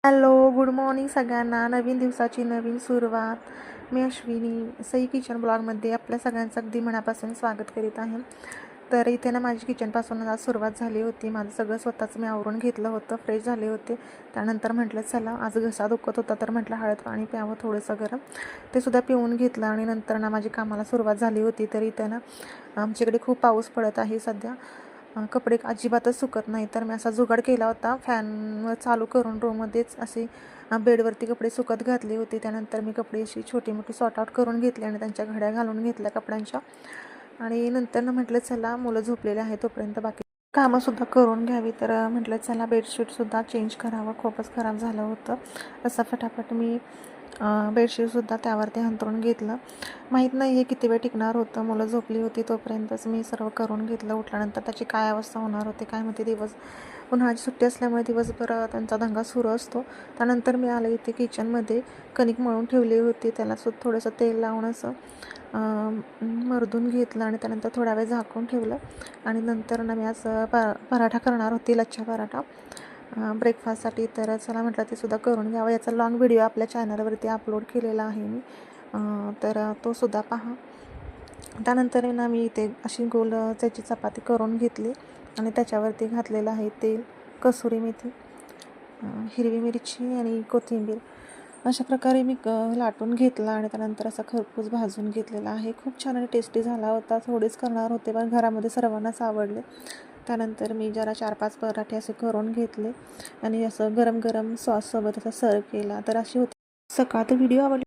Hello, good morning सगळ्यांना. नवीन दिवसाची नवीन सुरुवात. मी अश्विनी सई किचन ब्लॉगमध्ये आपल्या सगळ्यांचं अगदी मनापासून स्वागत करीत आहे. तर इथे ना माझी किचनपासून आज सुरुवात झाली होती. माझं सगळं स्वतःचं मी आवरून घेतलं होतं, फ्रेश झाले होते. त्यानंतर म्हटलं चला, आज घसा दुखत होता तर म्हटलं हळद पाणी प्यावं थोडंसं गरम. ते सुद्धा पिऊन घेतलं आणि नंतर ना माझी कामाला सुरुवात झाली होती. तर इथे ना आमच्याकडे खूप पाऊस पडत आहे सध्या. कपडे अजिबातच सुकत नाही. तर मी असा जुगाड केला होता, फॅन चालू करून रूममध्येच असे बेडवरती कपडे सुकत घातले होते. त्यानंतर मी कपडे अशी छोटी मोठी सॉर्ट आउट करून घेतले आणि त्यांच्या घड्या घालून घेतल्या कपड्यांच्या. आणि नंतर म्हटलं चला, मुलं झोपलेले आहेत तोपर्यंत बाकी कामंसुद्धा करून घ्यावी. तर म्हटलं चला बेडशीटसुद्धा चेंज करावं, खूपच खराब झालं होतं. असं फटाफट मी बेडशीटसुद्धा त्यावरती अंथरून घेतलं. माहीत नाही हे किती वेळ टिकणार होतं. मुलं झोपली होती तोपर्यंतच मी सर्व करून घेतलं. उठल्यानंतर त्याची काय अवस्था होणार होती काय माहिती. उन्हाळ्याची सुट्टी असल्यामुळे दिवसभर त्यांचा दंगा सुरू असतो. त्यानंतर मी आले इथे किचनमध्ये, कणिक मळून ठेवली होती. त्याला थोडंसं तेल लावून असं मर्दून घेतलं आणि त्यानंतर थोडा वेळ झाकून ठेवलं. आणि नंतर ना मी आज पराठा करणार होती, लच्छा पराठा ब्रेकफास्टसाठी. तर चला म्हटलं ते सुद्धा करून घ्यावं. याचा लॉंग व्हिडिओ आपल्या चॅनलवरती अपलोड केलेला आहे मी, तर तो सुद्धा पहा. त्यानंतर ना मी इथे अशी गोल त्याची चपाती करून घेतली आणि त्याच्यावरती घातलेलं आहे तेल, कसुरी मेथी, हिरवी मिरची आणि कोथिंबीर. अशा प्रकारे मी लाटून घेतला आणि त्यानंतर असा खरपूस भाजून घेतलेला आहे. खूप छान आणि टेस्टी झाला होता. थोडेच करणार होते पण घरामध्ये सर्वांनाच आवडले. त्यानंतर मी जरा 4-5 पराठे असे करून घेतले आणि असं गरम गरम सॉससोबत असा सर्व केला. तर अशी होती सकाळ. तर व्हिडिओ आवडला